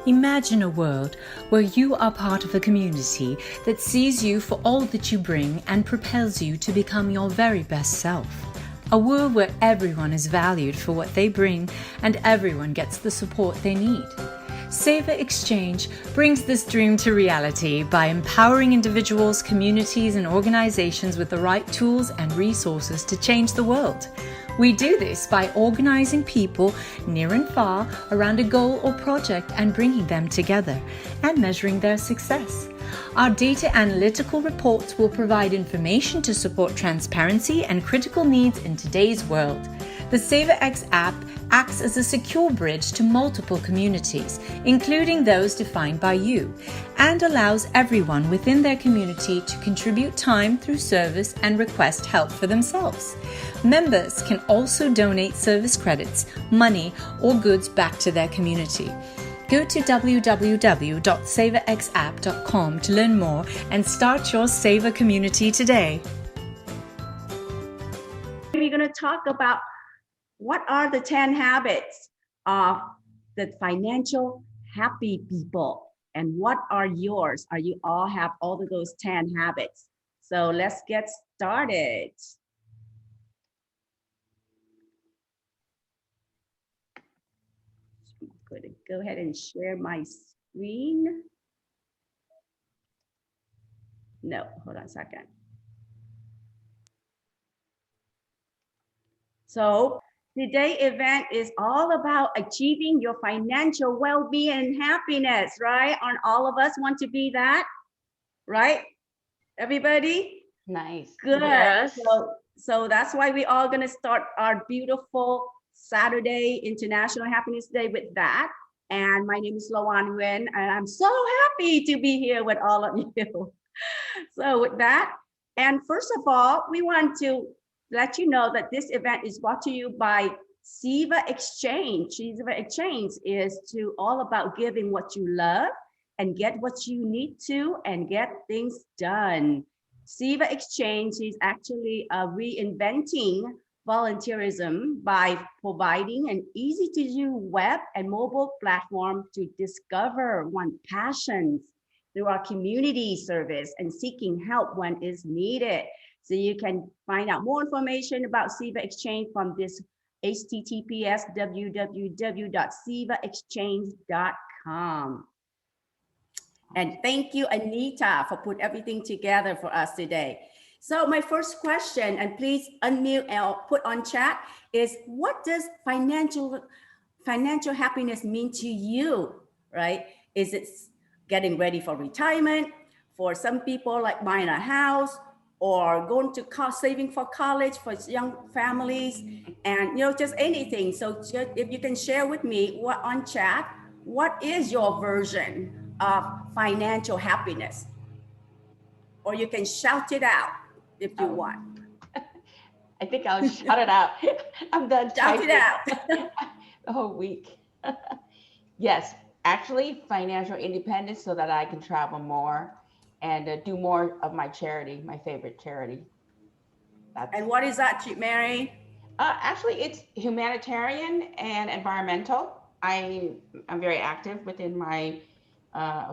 Imagine a world where you are part of a community that sees you for all that you bring and propels you to become your very best self. A world where everyone is valued for what they bring and everyone gets the support they need. Savor Exchange brings this dream to reality by empowering individuals, communities, and organizations with the right tools and resources to change the world. We do this by organizing people near and far around a goal or project and bringing them together and measuring their success. Our data analytical reports will provide information to support transparency and critical needs in today's world. The SaverX app acts as a secure bridge to multiple communities, including those defined by you, and allows everyone within their community to contribute time through service and request help for themselves. Members can also donate service credits, money, or goods back to their community. Go to www.saverxapp.com to learn more and start your Saver community today. We're going to talk about what are the 10 habits of the financial happy people, and what are yours? Are you all have all of those 10 habits? So let's get started. I'm going to go ahead and share my screen. No, hold on a second. So today's event is all about achieving your financial well-being and happiness, right? Aren't all of us want to be that, right? Everybody? Nice. Good. Yes. So that's why we all gonna start our beautiful Saturday International Happiness Day with that. And my name is Loan Nguyen, and I'm so happy to be here with all of you. So with that, and first of all, we want to let you know that this event is brought to you by SIVA Exchange. SIVA Exchange is all about giving what you love and get what you need to and get things done. SIVA Exchange is actually reinventing volunteerism by providing an easy-to-use web and mobile platform to discover one's passions through our community service and seeking help when is needed. So you can find out more information about SIVA Exchange from this https://www.sivaexchange.com. And thank you, Anita, for putting everything together for us today. So my first question, and please unmute and put on chat, is what does financial happiness mean to you, right? Is it getting ready for retirement? For some people, like buying a house, or going to saving for college for young families, and just anything. So if you can share with me on chat, what is your version of financial happiness? Or you can shout it out if you want. I think I'll shout it out. I'm done typing. Shout it out. The whole week. Yes, actually financial independence so that I can travel more and do more of my charity, my favorite charity. And what is that, Mary? Actually, it's humanitarian and environmental. I'm very active within my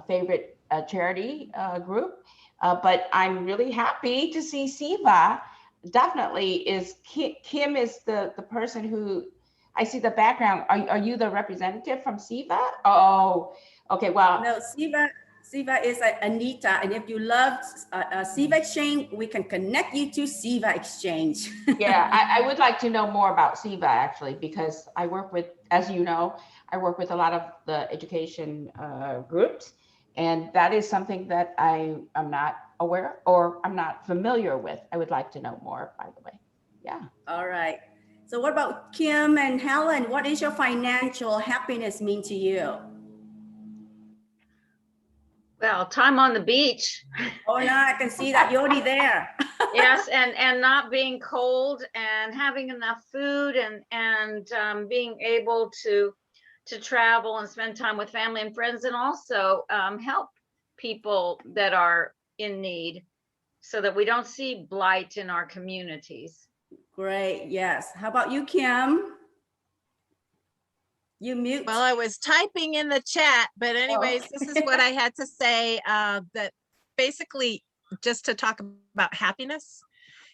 favorite charity group, but I'm really happy to see SIVA. Definitely is Kim is the person who I see the background. Are you the representative from SIVA? Oh, okay. Well, no, SIVA is Anita, and if you love SIVA Exchange, we can connect you to SIVA Exchange. Yeah, I would like to know more about SIVA actually, because I work with, as you know, I work with a lot of the education groups, and that is something that I'm not aware or I'm not familiar with. I would like to know more, by the way. Yeah. All right. So what about Kim and Helen? What is your financial happiness mean to you? Well, time on the beach. Oh no, I can see that you're already there. Yes, and not being cold and having enough food and being able to travel and spend time with family and friends, and also help people that are in need so that we don't see blight in our communities. Great, yes. How about you, Kim? You mute. Well, I was typing in the chat, but anyways, this is what I had to say, that basically just to talk about happiness,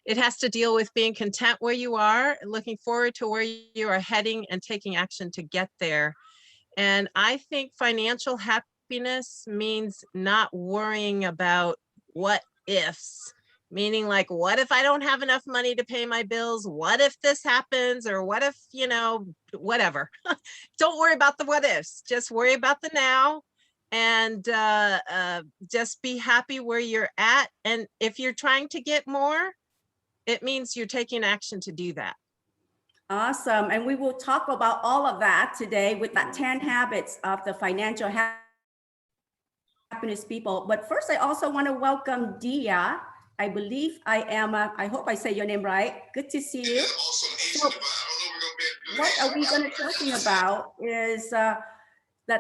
it has to deal with being content where you are, looking forward to where you are heading and taking action to get there. And I think financial happiness means not worrying about what ifs, meaning like, what if I don't have enough money to pay my bills? What if this happens? Or what if, whatever. Don't worry about the what ifs, just worry about the now, and just be happy where you're at. And if you're trying to get more, it means you're taking action to do that. Awesome. And we will talk about all of that today with that 10 habits of the financial happiness people. But first, I also want to welcome Dia. I believe I hope I say your name right. Good to see you. So what are we going to talking about is the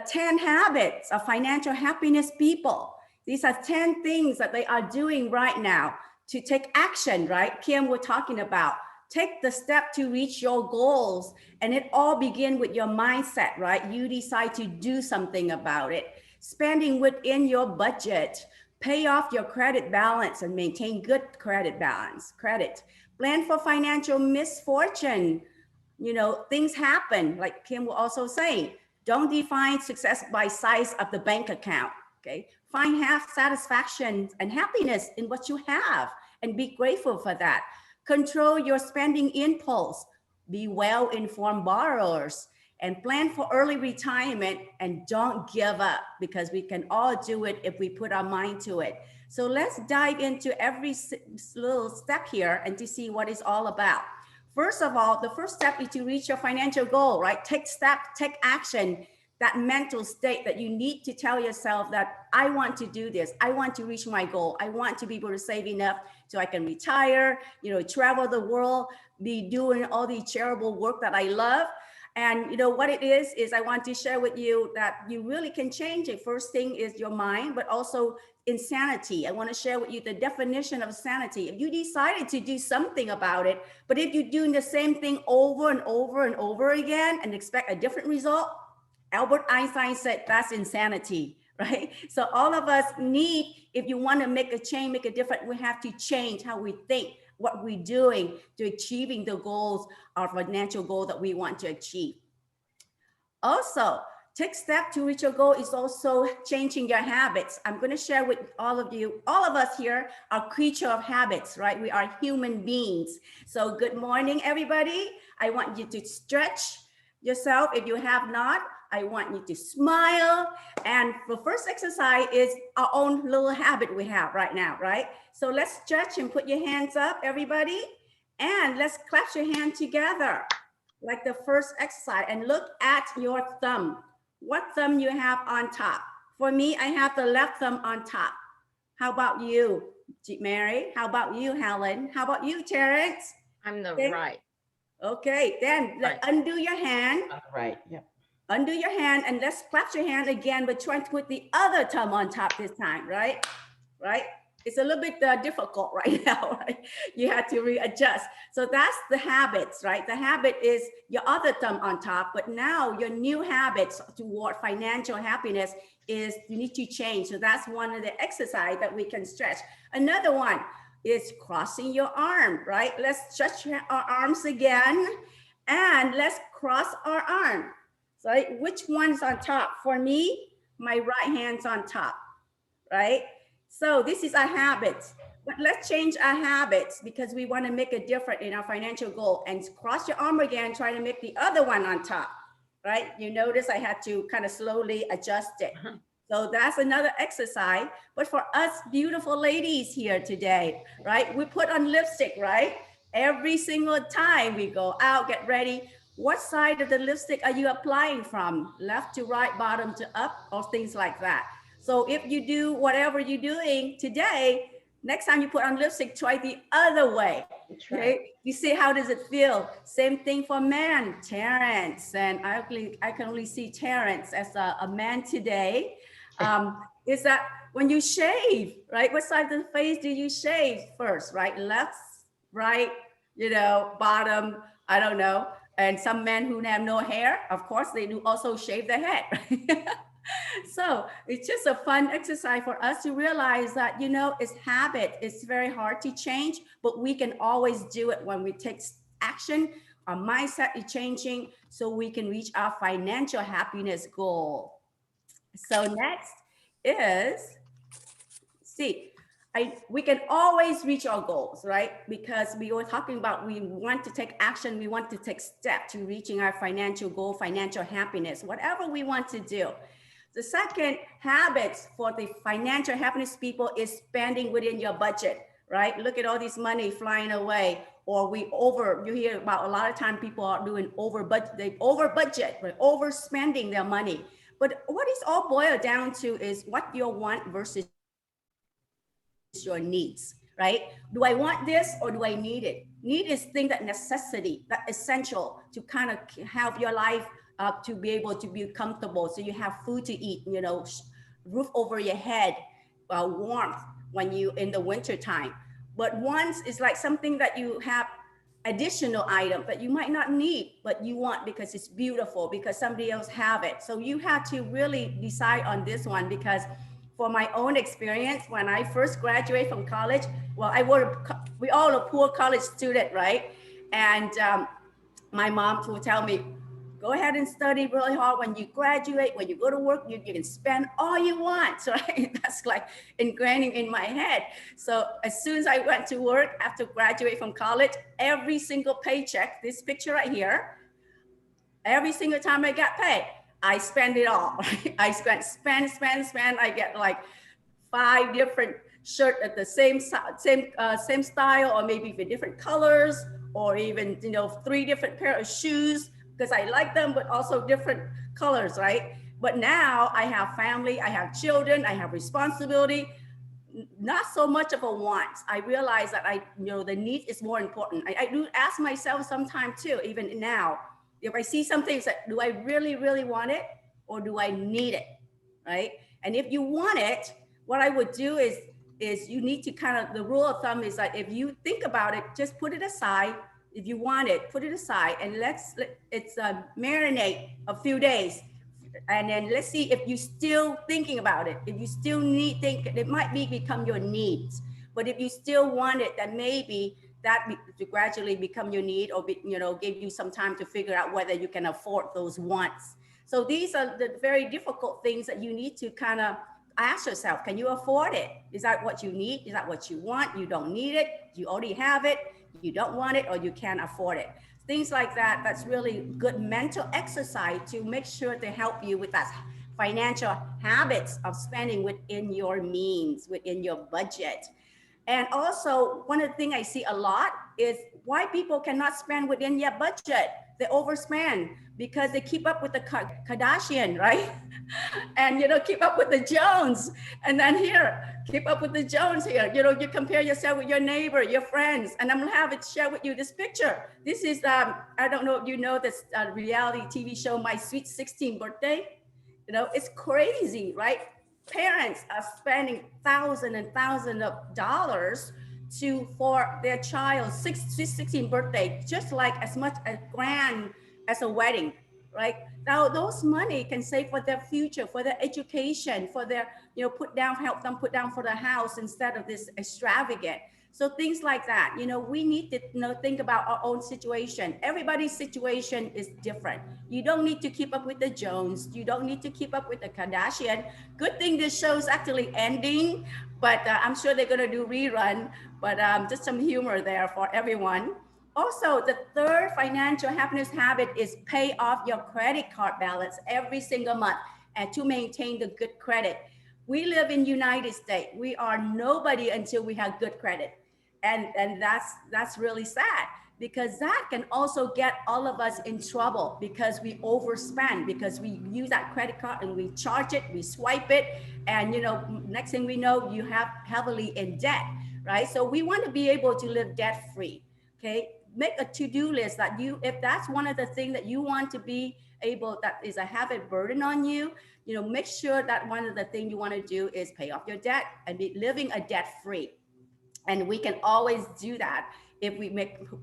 10 habits of financial happiness people. These are 10 things that they are doing right now to take action, right? Kim, we're talking about. Take the step to reach your goals, and it all begins with your mindset, right? You decide to do something about it. Spending within your budget, pay off your credit balance and maintain good credit balance, credit. Plan for financial misfortune. Things happen, like Kim will also say, don't define success by size of the bank account, okay? Find satisfaction and happiness in what you have and be grateful for that. Control your spending impulse, be well-informed borrowers, and plan for early retirement, and don't give up, because we can all do it if we put our mind to it. So let's dive into every little step here and to see what it's all about. First of all, the first step is to reach your financial goal, right? Take action, that mental state that you need to tell yourself that I want to do this. I want to reach my goal. I want to be able to save enough so I can retire, travel the world, be doing all the charitable work that I love. And what it is I want to share with you that you really can change it. First thing is your mind, but also insanity. I want to share with you the definition of sanity. If you decided to do something about it, but if you're doing the same thing over and over and over again and expect a different result, Albert Einstein said that's insanity, right? So all of us need, if you want to make a change, make a difference, we have to change how we think, what we're doing to achieving the goals, our financial goal that we want to achieve. Also, take steps to reach your goal is also changing your habits. I'm going to share with all of you, all of us here are creature of habits, right? We are human beings. So good morning, everybody. I want you to stretch yourself. If you have not, I want you to smile. And the first exercise is our own little habit we have right now, right? So let's stretch and put your hands up, everybody. And let's clap your hand together, like the first exercise, and look at your thumb. What thumb you have on top? For me, I have the left thumb on top. How about you, Mary? How about you, Helen? How about you, Terrence? I'm the Okay. right. Okay, then Right. Undo your hand. Right. Yep. Undo your hand, and let's clap your hand again, but try to put the other thumb on top this time, right? Right? It's a little bit difficult right now, right? You have to readjust. So that's the habits, right? The habit is your other thumb on top, but now your new habits toward financial happiness is you need to change. So that's one of the exercise that we can stretch. Another one is crossing your arm, right? Let's stretch our arms again, and let's cross our arm. So which one's on top? For me, my right hand's on top, right? So this is our habits, but let's change our habits because we want to make a difference in our financial goal. And cross your arm again, try to make the other one on top, right? You notice I had to kind of slowly adjust it. So that's another exercise. But for us beautiful ladies here today, right? We put on lipstick, right? Every single time we go out, get ready. What side of the lipstick are you applying from? Left to right, bottom to up, or things like that. So if you do whatever you're doing today, next time you put on lipstick, try the other way. Okay, you see how does it feel? Same thing for men, Terrence, and I can only see Terrence as a man today. Is that when you shave, right? What side of the face do you shave first, right? Left, right, bottom, I don't know. And some men who have no hair, of course, they do also shave their head. So it's just a fun exercise for us to realize that, you know, it's habit. It's very hard to change, but we can always do it when we take action. Our mindset is changing so we can reach our financial happiness goal. So next is, see, we can always reach our goals, right? Because we were talking about we want to take action, we want to take steps to reaching our financial goal, financial happiness, whatever we want to do. The second habits for the financial happiness people is spending within your budget, right? Look at all this money flying away, or you hear about a lot of time people are doing over budget, but overspending their money. But what it's all boiled down to is what you want versus your needs, right? Do I want this or do I need it? Need is thing that necessity, that essential to kind of have your life to be able to be comfortable. So you have food to eat, you know, roof over your head, warmth when you in the winter time. But wants is like something that you have additional item that you might not need, but you want because it's beautiful, because somebody else have it. So you have to really decide on this one, because for my own experience, when I first graduated from college, well, we all a poor college student, right? And my mom would tell me, go ahead and study really hard. When you graduate, when you go to work, you can spend all you want. So that's like ingraining in my head. So as soon as I went to work after graduating from college, every single paycheck, this picture right here, every single time I got paid, I spend it all. I spend. I get like 5 different shirts at the same style, or maybe with different colors, or even 3 different pair of shoes because I like them, but also different colors, right? But now I have family, I have children, I have responsibility. Not so much of a want. I realize that the need is more important. I do ask myself sometimes too, even now, if I see something, it's like, do I really, really want it, or do I need it, right? And if you want it, what I would do is you need to the rule of thumb is that if you think about it, just put it aside. If you want it, put it aside, and it's marinate a few days. And then let's see if you're still thinking about it. If you still it might become your needs. But if you still want it, then maybe to gradually become your need, or give you some time to figure out whether you can afford those wants. So these are the very difficult things that you need to kind of ask yourself. Can you afford it? Is that what you need? Is that what you want? You don't need it. You already have it. You don't want it, or you can't afford it. Things like that. That's really good mental exercise to make sure to help you with that financial habits of spending within your means, within your budget. And also, one of the things I see a lot is why people cannot spend within their budget. They overspend because they keep up with the Kardashian, right? And keep up with the Jones. And then here, keep up with the Jones here. You compare yourself with your neighbor, your friends. And I'm gonna have it share with you this picture. This is I don't know if you know this reality TV show, My Sweet 16th Birthday. It's crazy, right? Parents are spending thousands and thousands of dollars for their child's 16th birthday, just like as much as grand as a wedding, right? Now those money can save for their future, for their education, for their help them put down for the house instead of this extravagant. So things like that, we need to think about our own situation. Everybody's situation is different. You don't need to keep up with the Jones. You don't need to keep up with the Kardashian. Good thing this show's actually ending, but I'm sure they're going to do rerun. But just some humor there for everyone. Also, the third financial happiness habit is pay off your credit card balance every single month, and to maintain the good credit. We live in United States. We are nobody until we have good credit. And that's really sad, because that can also get all of us in trouble because we overspend, because we use that credit card and we charge it, we swipe it, and next thing we know, you have heavily in debt, right? So we want to be able to live debt free. Okay, make a to-do list that if that's one of the things that you want to be able, that is a habit burden on you, make sure that one of the things you want to do is pay off your debt and be living a debt free. And we can always do that if we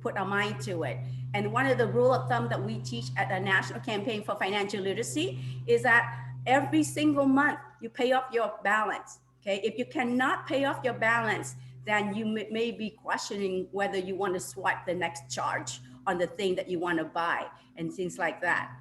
put our mind to it. And one of the rule of thumb that we teach at the National Campaign for Financial Literacy is that every single month you pay off your balance. Okay, if you cannot pay off your balance, then you may be questioning whether you want to swipe the next charge on the thing that you want to buy and things like that.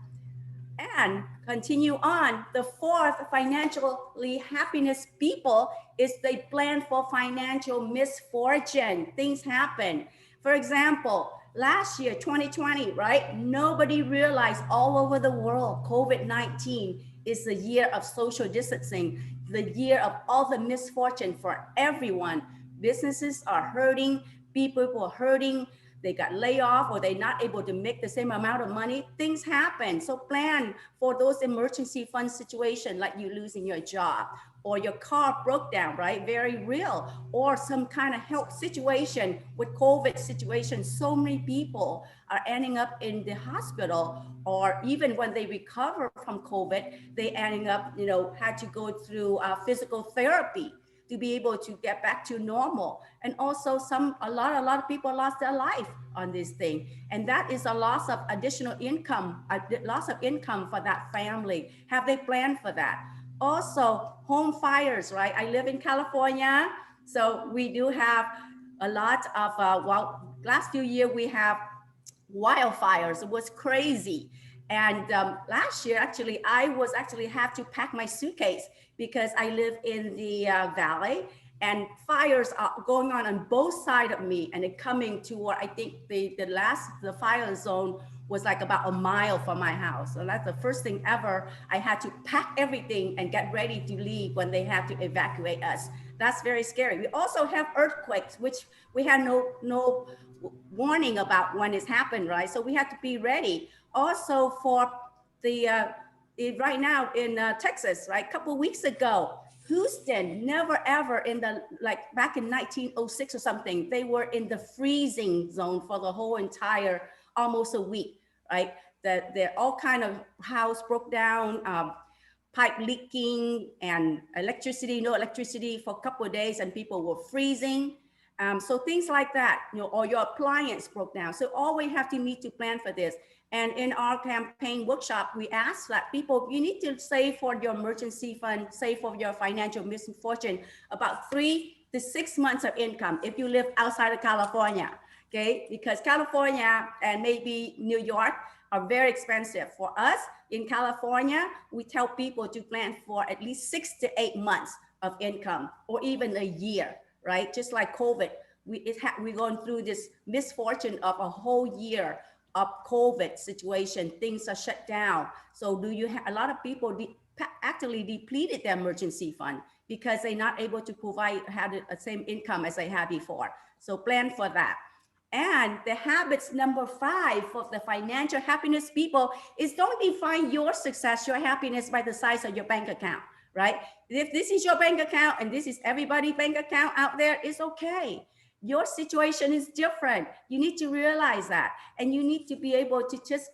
And continue on, the fourth financially happiness people is they plan for financial misfortune. Things happen. For example, last year, 2020, right? Nobody realized all over the world, COVID-19 is the year of social distancing, the year of all the misfortune for everyone. Businesses are hurting, people are hurting, they got laid off or they're not able to make the same amount of money. Things happen. So plan for those emergency fund situations, like you losing your job or your car broke down, right? Very real. Or some kind of health situation with COVID situation. So many people are ending up in the hospital, or even when they recover from COVID, they ending up, had to go through physical therapy to be able to get back to normal. And also a lot of people lost their life on this thing. And that is a loss of additional income, a loss of income for that family. Have they planned for that? Also, home fires, right? I live in California. So we do have a lot of, last few years we have wildfires. It was crazy. And last year, actually, I was actually have to pack my suitcase because I live in the valley, and fires are going on both sides of me, and it coming toward, I think the fire zone was like about a mile from my house. So that's the first thing ever. I had to pack everything and get ready to leave when they had to evacuate us. That's very scary. We also have earthquakes, which we had no warning about when it's happened, right? So we had to be ready. Also for the right now in Texas, right? A couple weeks ago, Houston, never ever in the, like back in 1906 or something, they were in the freezing zone for the whole entire, almost a week, right? They're all kind of house broke down, pipe leaking, and no electricity for a couple of days, and people were freezing. So things like that, or your appliance broke down. So always have to need to plan for this. And in our campaign workshop, we ask that people, you need to save for your emergency fund, save for your financial misfortune, about 3 to 6 months of income if you live outside of California, okay? Because California and maybe New York are very expensive. For us in California, we tell people to plan for at least 6 to 8 months of income, or even a year, right? Just like COVID, we're going through this misfortune of a whole year of COVID situation. Things are shut down. So a lot of people actually depleted their emergency fund because they're not able to have the same income as they had before. So plan for that. And the habits number 5 for the financial happiness people is don't define your success, your happiness by the size of your bank account, right? If this is your bank account and this is everybody's bank account out there, it's okay. Your situation is different. You need to realize that. And you need to be able to just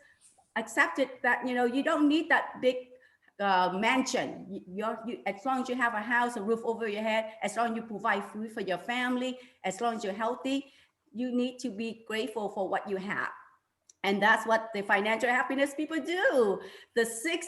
accept it that, you don't need that big mansion. As long as you have a house, a roof over your head, as long as you provide food for your family, as long as you're healthy, you need to be grateful for what you have. And that's what the financial happiness people do. The 6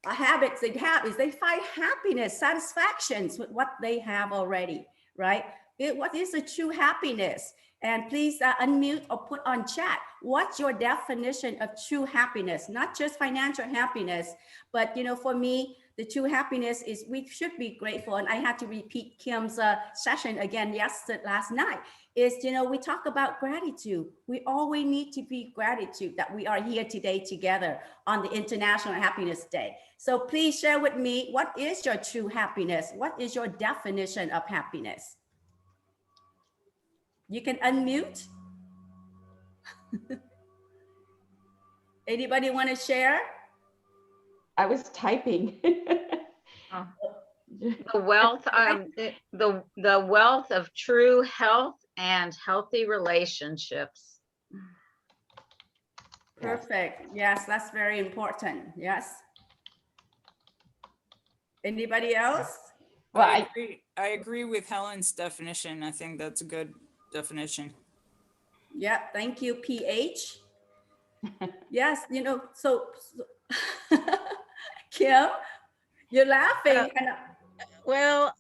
habits they have is they find happiness, satisfactions with what they have already, right? What is a true happiness? And please unmute or put on chat. What's your definition of true happiness? Not just financial happiness, but for me, the true happiness is we should be grateful. And I had to repeat Kim's session again last night. Is we talk about gratitude. We always need to be gratitude that we are here today together on the International Happiness Day. So please share with me, what is your true happiness? What is your definition of happiness? You can unmute. Anybody want to share? I was typing. The wealth the wealth of true health and healthy relationships. Perfect. Yes, that's very important. Yes. Anybody else? Well, I agree with Helen's definition. I think that's a good definition. Yeah, thank you, PH. Yes, so Kim, you're laughing. And Well,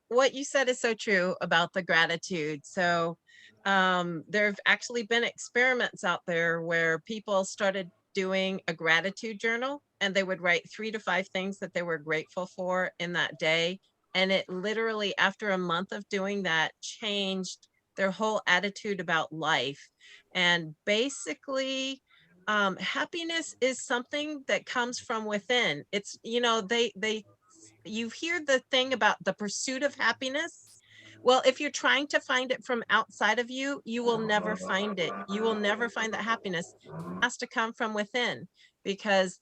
what you said is so true about the gratitude. So, there have actually been experiments out there where people started doing a gratitude journal and they would write 3 to 5 things that they were grateful for in that day. And it literally, after a month of doing that, changed their whole attitude about life. And basically, happiness is something that comes from within. It's, you hear the thing about the pursuit of happiness. Well, if you're trying to find it from outside of you, you will never find it. You will never find that happiness. It has to come from within, because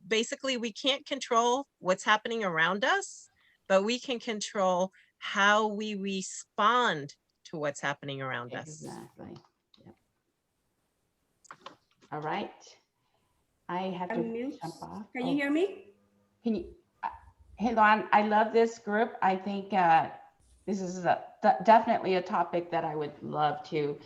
basically we can't control what's happening around us, but we can control how we respond to what's happening around us. Exactly. Yep. All right. I have to unmute. jump off. Can you hear me? Can you, hold on. I love this group. I think this is definitely a topic that I would love to,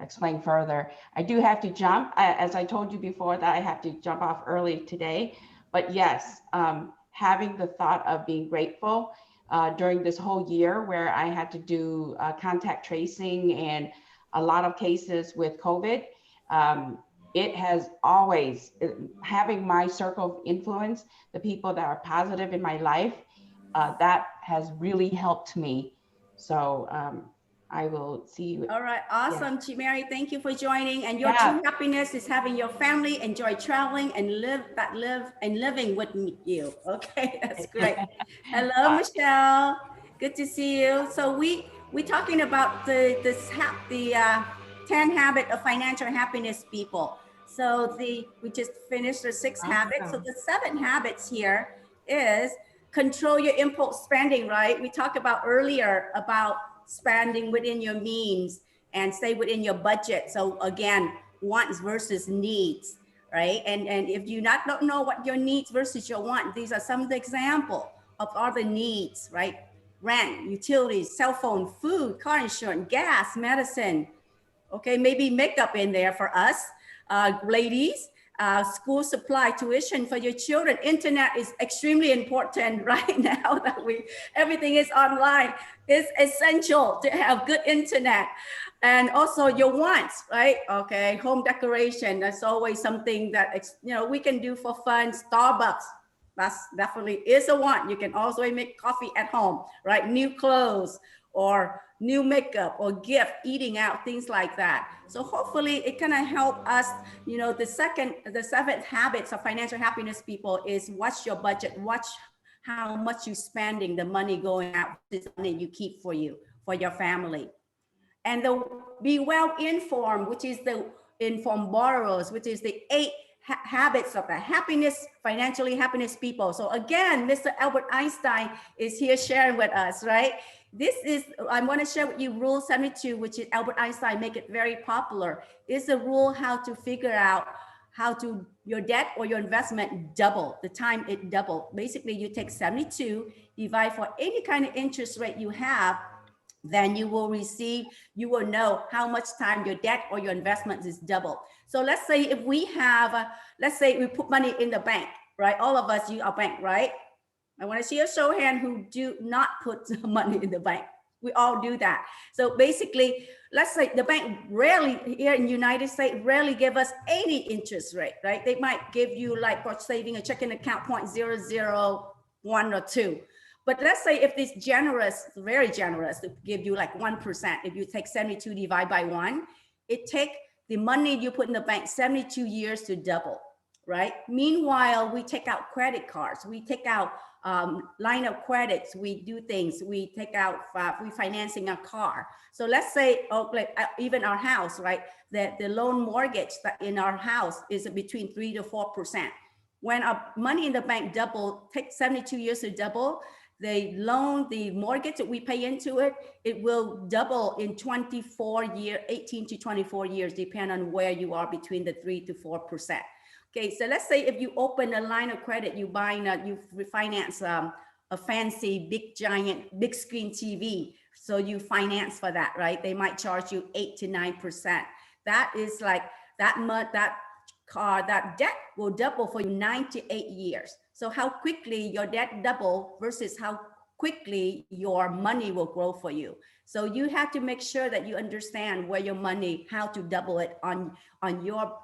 explain further. I do have to jump. As I told you before, that I have to jump off early today. But yes, having the thought of being grateful during this whole year where I had to do contact tracing and a lot of cases with COVID, it has always, having my circle of influence, the people that are positive in my life, that has really helped me. So I will see you. All right, awesome. Yeah. Chi Mary, thank you for joining. And your Yeah. true happiness is having your family enjoy traveling and living with you. Okay, that's great. Hello, Michelle. Good to see you. So we're talking about the 10 habit of financial happiness people. So we just finished the 6 habits. So the 7 habits here is control your impulse spending, right? We talked about earlier about spending within your means and stay within your budget. So again, wants versus needs, right? And if you don't know what your needs versus your want, these are some of the example of all the needs, right? Rent, utilities, cell phone, food, car insurance, gas, medicine. Okay, maybe makeup in there for us, ladies. School supply, tuition for your children. Internet is extremely important right now that everything is online. It's essential to have good internet. And also your wants, right? Okay, home decoration. That's always something that we can do for fun. Starbucks, that's definitely is a want. You can also make coffee at home, right? New clothes or new makeup or gift, eating out, things like that. So hopefully it kind of help us, the 7th habits of financial happiness people is watch your budget, watch how much you spending the money going out, this money you keep for you, for your family. And be well informed, which is the informed borrowers, which is the 8 habits of the financially happiness people. So again, Mr. Albert Einstein is here sharing with us, right? I want to share with you rule 72, which is Albert Einstein make it very popular. It's a rule how to figure out how to your debt or your investment double, the time it double. Basically, you take 72, divide for any kind of interest rate you have, then you will know how much time your debt or your investment is double. So let's say if we have, let's say we put money in the bank, right? All of us use our bank, right? I want to see a show of hand who do not put money in the bank. We all do that. So basically, let's say the bank rarely, here in the United States, rarely give us any interest rate, right? They might give you, like for saving a checking account, 0.001 or 2. But let's say if it's generous, very generous, to give you like 1%, if you take 72 divide by 1, it take the money you put in the bank 72 years to double, right? Meanwhile, we take out credit cards, we take out line of credits, we do things, we take out, we financing a car. So let's say, even our house, right? The loan mortgage in our house is between 3 to 4%. When our money in the bank take 72 years to double, the loan, the mortgage that we pay into it, it will double in 18 to 24 years, depending on where you are between the 3 to 4%. Okay, so let's say if you open a line of credit, you refinance a fancy, big, giant, big screen TV. So you finance for that, right? They might charge you 8 to 9%. That is like that debt will double for you 9 to 8 years. So how quickly your debt double versus how quickly your money will grow for you. So you have to make sure that you understand where your money, how to double it on your,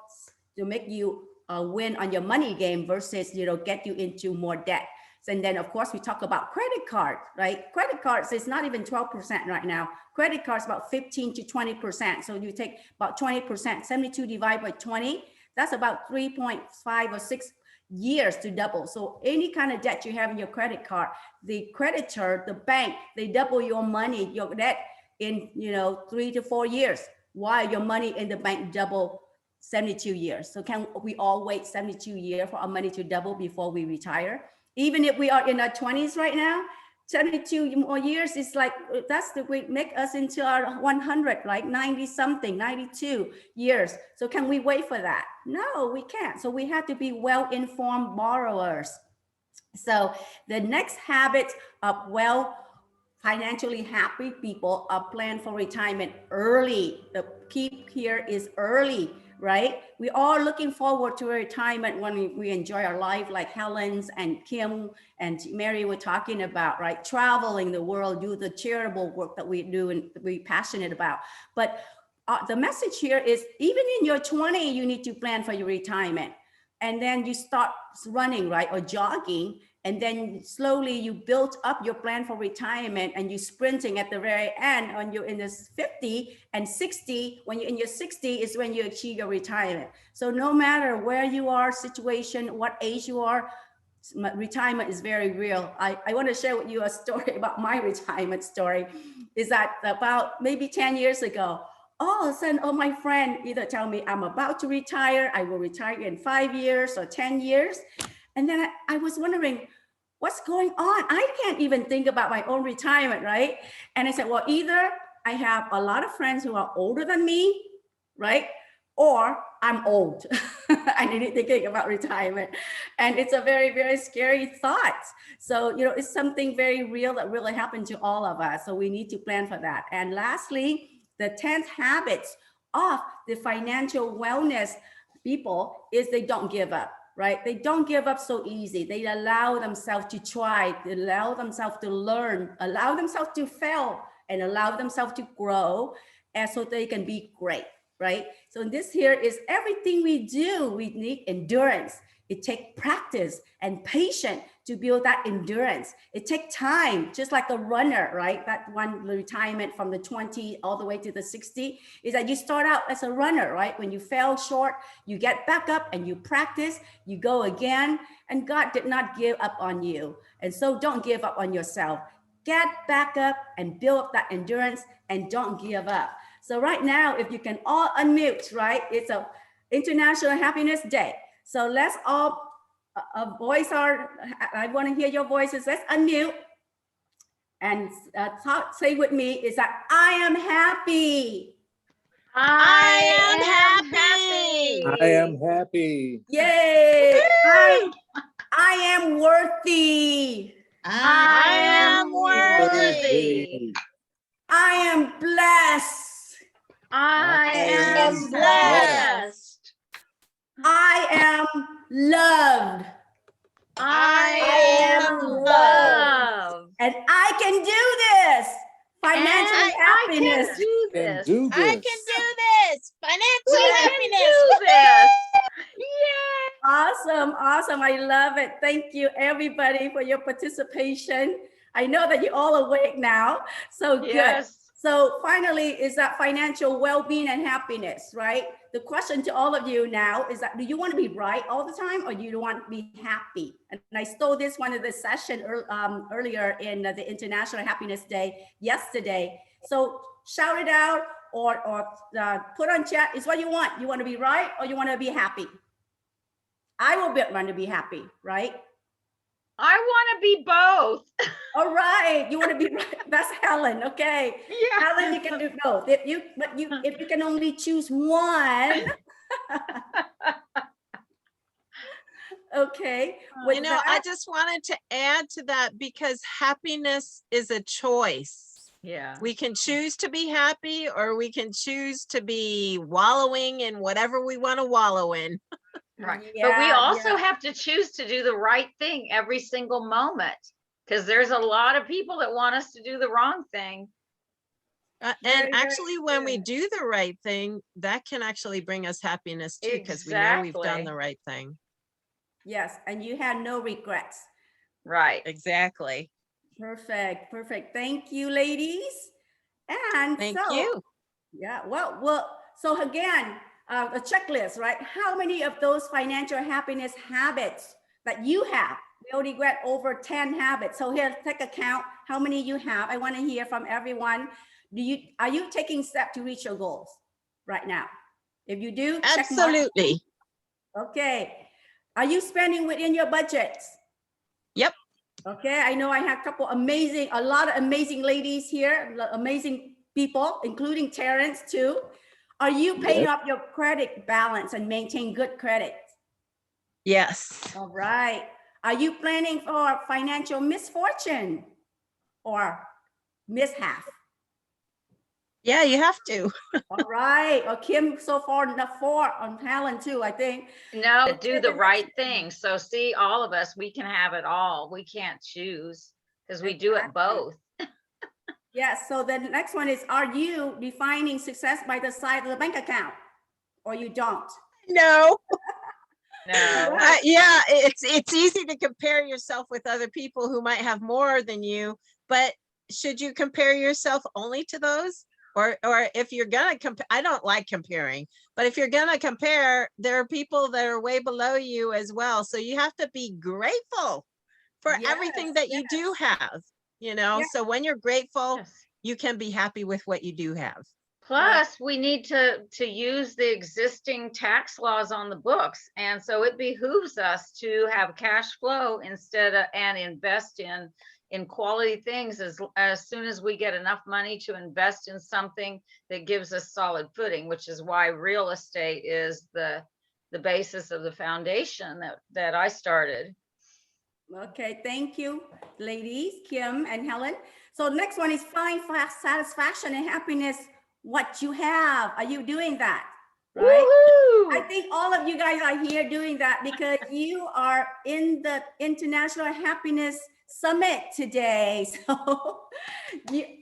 to make you win on your money game versus, get you into more debt. And then of course we talk about credit card, right? Credit cards is not even 12% right now. Credit cards about 15 to 20%. So you take about 20%, 72 divided by 20, that's about 3.5 or 6 years to double. So any kind of debt you have in your credit card, the creditor, the bank, they double your money, your debt in 3 to 4 years, while your money in the bank double 72 years. So can we all wait 72 years for our money to double before we retire? Even if we are in our 20s right now, 72 more years is like, that's the way make us into our 100, like 90 something, 92 years. So can we wait for that? No, we can't. So we have to be well-informed borrowers. So the next habit of financially happy people are plan for retirement early. The key here is early, right? We are looking forward to retirement when we enjoy our life, like Helen's and Kim and Mary were talking about, right? Traveling the world, do the charitable work that we do and we're passionate about. But the message here is even in your 20s, you need to plan for your retirement. And then you start running, right? Or jogging. And then slowly you build up your plan for retirement and you sprinting at the very end when you're in this 50 and 60, when you're in your 60 is when you achieve your retirement. So no matter where you are, situation, what age you are, retirement is very real. I want to share with you a story about my retirement story. Is that about maybe 10 years ago, all of a sudden, my friend either tell me I'm about to retire, I will retire in 5 years or 10 years. And then I was wondering, what's going on? I can't even think about my own retirement, right? And I said, well, either I have a lot of friends who are older than me, right? Or I'm old. I need to think about retirement. And it's a very, very scary thought. So, it's something very real that really happened to all of us. So we need to plan for that. And lastly, the 10th habits of the financial wellness people is they don't give up. Right? They don't give up so easy. They allow themselves to try, they allow themselves to learn, allow themselves to fail, and allow themselves to grow, and so they can be great, right? So this here is everything we do, we need endurance. It takes practice and patience to build that endurance. It takes time, just like a runner, right? That one retirement from the 20 all the way to the 60 is that you start out as a runner, right? When you fell short, you get back up and you practice, you go again, and God did not give up on you. And so don't give up on yourself. Get back up and build up that endurance and don't give up. So right now, if you can all unmute, right? It's a International Happiness Day. So let's all voice I want to hear your voices. Let's unmute and say with me is that I am happy. I am happy. I am happy. Yay. I am worthy. I am worthy. I am blessed. I am blessed. I am loved. I am loved. And I can do this. Financial happiness. I can do this. I can do this. Financial happiness. Do this. Yay. Awesome. Awesome. I love it. Thank you, everybody, for your participation. I know that you're all awake now. So good. Yes. So finally, is that financial well-being and happiness, right? The question to all of you now is that, do you want to be right all the time or do you want to be happy? And I stole this one of the session earlier in the International Happiness Day yesterday. So shout it out or put on chat is what you want. You want to be right or you want to be happy? I will want to be happy, right? I want to be both. All right, you want to be right. That's Helen. Okay, Yeah. Helen, you can do both. If you can only choose one. Okay. You know, I just wanted to add to that because happiness is a choice. Yeah. We can choose to be happy or we can choose to be wallowing in whatever we want to wallow in. Right. But we Yeah, also have to choose to do the right thing every single moment, because there's a lot of people that want us to do the wrong thing. And very actually, when we good. do the right thing, that can actually bring us happiness too, because we know we've done Exactly. the right thing. Yes, and you had no regrets. Right. Exactly. Perfect, perfect. Thank you, ladies. And Thank so, you. yeah, well, so again, a checklist, right? How many of those financial happiness habits that you have? We already got over 10 habits. So here, take a count how many you have. I want to hear from everyone. Are you taking steps to reach your goals right now? If you do, check mark. Absolutely. Okay. Are you spending within your budgets? Yep. Okay, I know I have a lot of amazing ladies here, amazing people, including Terrence too. Are you paying up your credit balance and maintain good credit? Yes. All right. Are you planning for financial misfortune or mishap? Yeah, you have to. All right. Or Kim so far the 4 on Helen too, I think. No, Okay, do the right thing. So see, all of us, we can have it all. We can't choose because we do it both. Yes. So the next one is, are you defining success by the size of the bank account or you don't? No. No. Yeah, it's easy to compare yourself with other people who might have more than you, but should you compare yourself only to those? Or if you're gonna compare, I don't like comparing, but if you're gonna compare, there are people that are way below you as well. So you have to be grateful for everything that you do have, you know? Yes. So when you're grateful, Yes. you can be happy with what you do have. Plus, we need to use the existing tax laws on the books. And so it behooves us to have cash flow instead of, and invest in quality things as soon as we get enough money to invest in something that gives us solid footing, which is why real estate is the basis of the foundation that I started. Okay, thank you, ladies, Kim and Helen. So next one is find satisfaction and happiness what you have. Are you doing that? Right? Woo-hoo! I think all of you guys are here doing that because you are in the International Happiness Summit today. So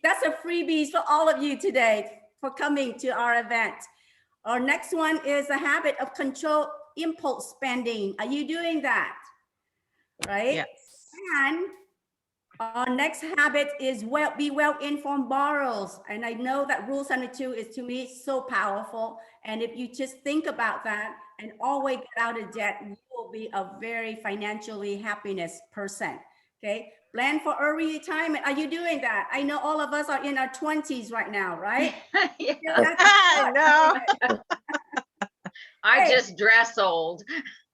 that's a freebie for all of you today for coming to our event. Our next one is a habit of control impulse spending. Are you doing that? Right? Yes. And our next habit is be well-informed borrowers. And I know that rule 72 is to me so powerful. And if you just think about that and always get out of debt, you will be a very financially happiness person. Okay. Plan for early retirement. Are you doing that? I know all of us are in our 20s right now, right? Yeah. No. I just dress old.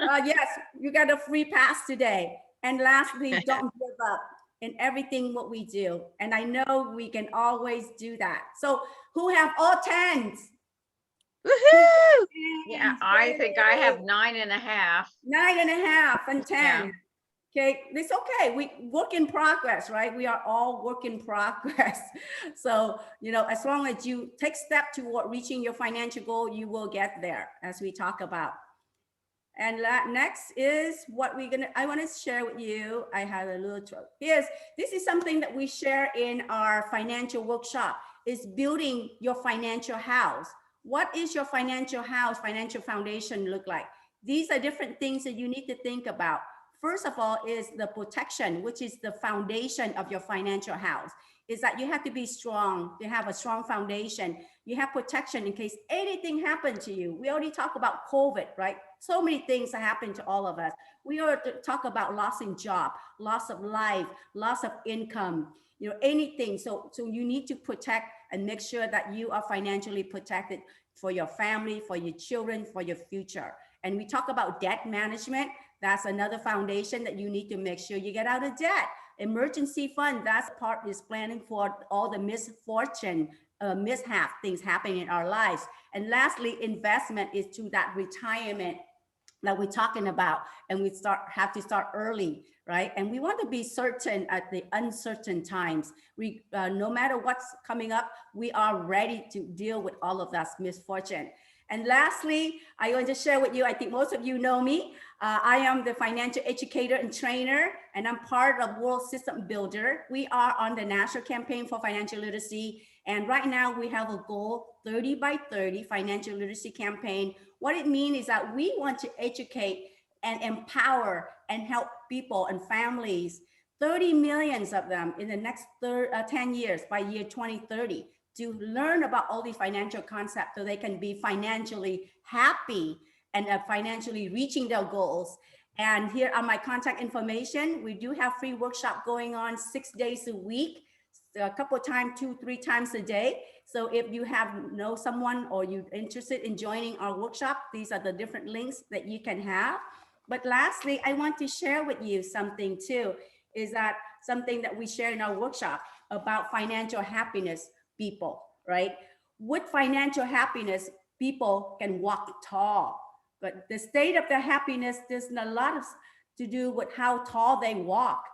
Yes, you got a free pass today. And lastly, don't give up in everything what we do. And I know we can always do that. So who have all 10s? Woohoo! Yeah, I think I have 9.5. 9.5 and 10. Yeah. Okay, it's okay. We work in progress, right? We are all work in progress. So, you know, as long as you take step toward reaching your financial goal, you will get there, as we talk about. And next is what I want to share with you. I have a little, this is something that we share in our financial workshop, is building your financial house. What is your financial house, financial foundation look like? These are different things that you need to think about. First of all is the protection, which is the foundation of your financial house, is that you have to be strong, to have a strong foundation. You have protection in case anything happened to you. We already talked about COVID, right? So many things that happen to all of us. We already talk about loss in job, loss of life, loss of income, you know, anything. So you need to protect and make sure that you are financially protected for your family, for your children, for your future. And we talk about debt management. That's another foundation that you need to make sure you get out of debt. Emergency fund, that's part is planning for all the misfortune, mishap things happening in our lives. And lastly, investment is to that retirement that we're talking about, and we have to start early, right? And we want to be certain at the uncertain times. We no matter what's coming up, we are ready to deal with all of that misfortune. And lastly, I want to share with you, I think most of you know me. I am the financial educator and trainer, and I'm part of World System Builder. We are on the national campaign for financial literacy. And right now we have a goal, 30 by 30 financial literacy campaign. What it means is that we want to educate and empower and help people and families, 30 millions of them in the next 10 years by year 2030, to learn about all these financial concepts so they can be financially happy and financially reaching their goals. And here are my contact information. We do have free workshop going on 6 days a week, a couple of times, 2-3 times a day. So if you know someone or you're interested in joining our workshop, these are the different links that you can have. But lastly, I want to share with you something too, is that something that we share in our workshop about financial happiness people, right? With financial happiness, people can walk tall, but the state of their happiness, there's a lot to do with how tall they walk,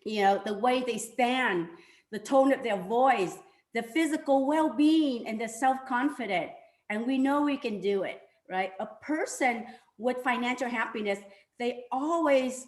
you know, the way they stand, the tone of their voice, the physical well-being, and the self-confidence. And we know we can do it, right? A person with financial happiness, they always,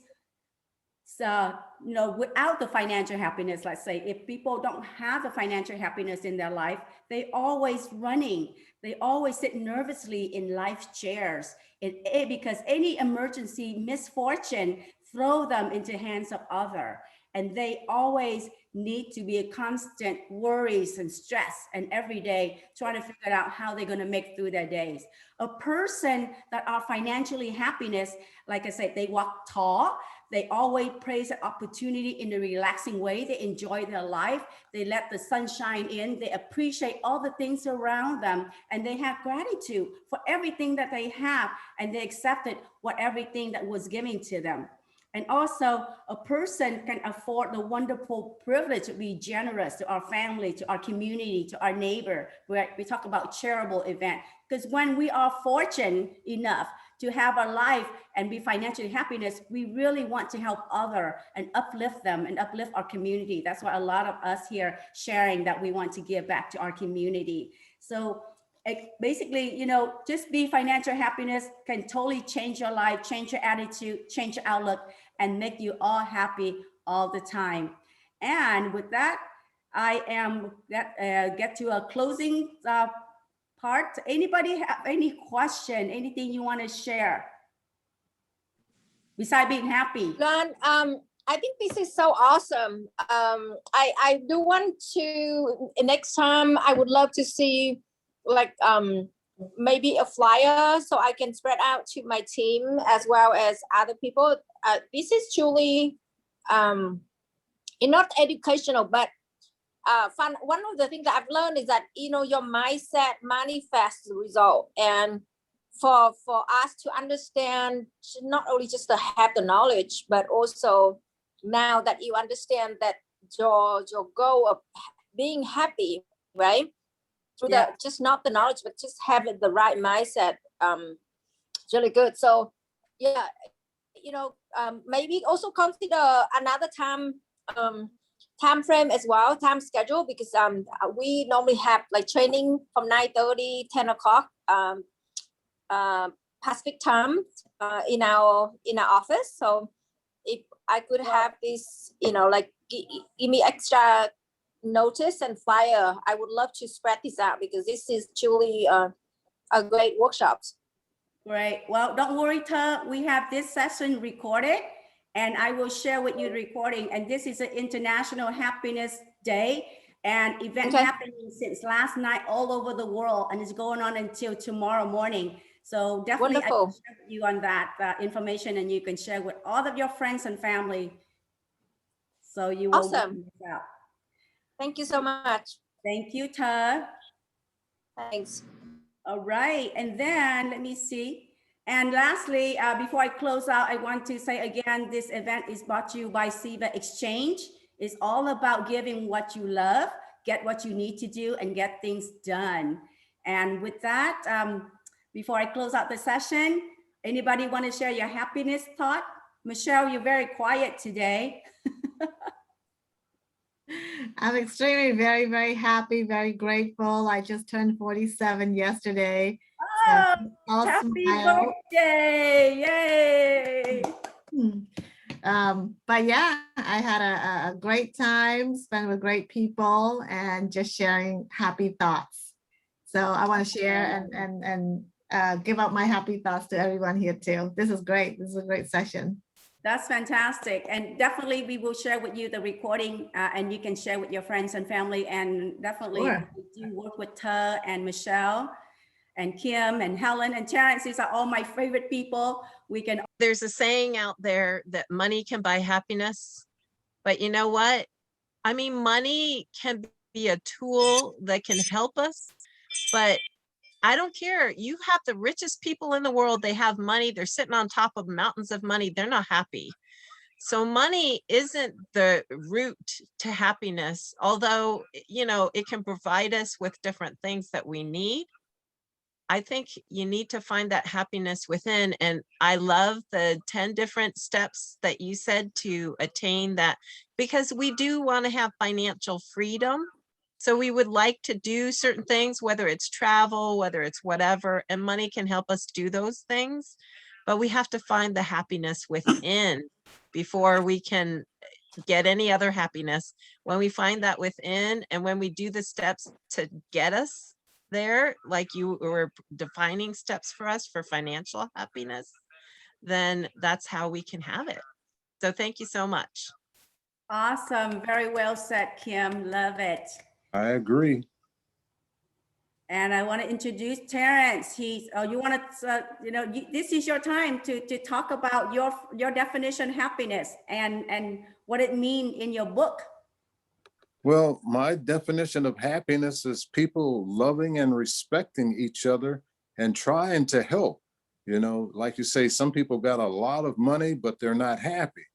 you know, without the financial happiness, let's say, if people don't have the financial happiness in their life, they always running, they always sit nervously in life chairs, because any emergency, misfortune, throw them into hands of other. And they always need to be a constant worries and stress, and every day trying to figure out how they're going to make through their days. A person that are financially happiness, like I said, they walk tall. They always praise the opportunity in a relaxing way. They enjoy their life. They let the sun shine in. They appreciate all the things around them, and they have gratitude for everything that they have, and they accepted everything that was given to them. And also, a person can afford the wonderful privilege to be generous to our family, to our community, to our neighbor. We talk about charitable event, because when we are fortunate enough to have a life and be financially happiness, we really want to help others and uplift them and uplift our community. That's why a lot of us here sharing that we want to give back to our community. So basically, you know, just be financial happiness can totally change your life, change your attitude, change your outlook, and make you all happy all the time. And with that, I am get to a closing part. Anybody have any question, anything you want to share besides being happy? Loan, I think this is so awesome. I do want to, next time I would love to see like maybe a flyer so I can spread out to my team as well as other people. This is truly not educational, but fun. One of the things that I've learned is that, you know, your mindset manifests the result. And for us to understand, not only just to have the knowledge, but also now that you understand that your goal of being happy, right? Through the just not the knowledge, but just having the right mindset, it's really good. So yeah, you know, maybe also consider another time frame as well, time schedule, because we normally have like training from 9:30, 10 o'clock Pacific time in our office. So if I could have this, you know, like give me extra notice and flyer, I would love to spread this out, because this is truly a great workshop. Great. Well, don't worry, Ta. We have this session recorded, and I will share with you the recording. And this is an International Happiness Day, and event happening since last night all over the world, and it's going on until tomorrow morning. So definitely I will share with you on that information, and you can share with all of your friends and family. So you will miss out. Thank you so much. Thank you, Ta. Thanks. All right, and then let me see. And lastly, before I close out, I want to say again, this event is brought to you by SIVA Exchange. It's all about giving what you love, get what you need to do, and get things done. And with that, before I close out the session, Anybody want to share your happiness thought? Michelle, you're very quiet today. I'm extremely very happy, very grateful. I just turned 47 yesterday. Oh, I'll happy smile. birthday! Yay! But yeah, I had a great time, spent with great people, and just sharing happy thoughts. So I want to share and give out my happy thoughts to everyone here too. This is great. This is a great session. That's fantastic. And definitely we will share with you the recording and you can share with your friends and family. And definitely Sure. we do work with Ta and Michelle and Kim and Helen and Terrence. These are all my favorite people. We can. There's a saying out there that money can buy happiness, but you know what? I mean, money can be a tool that can help us, but I don't care. You have the richest people in the world. They have money. They're sitting on top of mountains of money. They're not happy. So money isn't the route to happiness, although, you know, it can provide us with different things that we need. I think you need to find that happiness within. And I love the 10 different steps that you said to attain that, because we do want to have financial freedom. So we would like to do certain things, whether it's travel, whether it's whatever, and money can help us do those things. But we have to find the happiness within before we can get any other happiness. When we find that within, and when we do the steps to get us there, like you were defining steps for us for financial happiness, then that's how we can have it. So thank you so much. Awesome. Very well said, Kim. Love it. I agree. And I want to introduce Terrence. He's, you want to, this is your time to talk about your definition of happiness and what it means in your book. Well, my definition of happiness is people loving and respecting each other and trying to help. You know, like you say, some people got a lot of money, but they're not happy.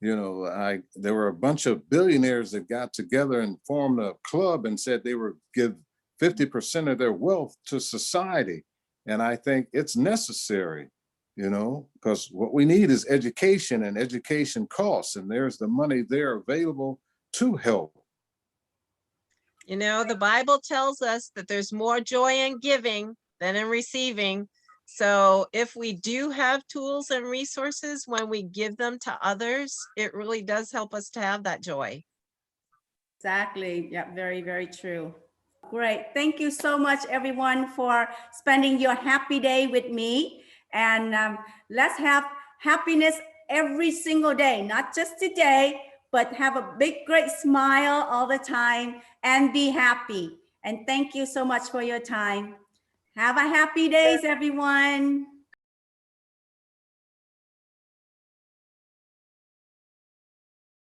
You know, there were a bunch of billionaires that got together and formed a club and said they would give 50% of their wealth to society. And I think it's necessary, you know, because what we need is education, and education costs, and there's the money there available to help. You know, the Bible tells us that there's more joy in giving than in receiving. So if we do have tools and resources, when we give them to others, it really does help us to have that joy. Exactly. Yeah, very, very true. Great. Thank you so much, everyone, for spending your happy day with me. And let's have happiness every single day, not just today, but have a big, great smile all the time and be happy. And thank you so much for your time. Have a happy days, everyone.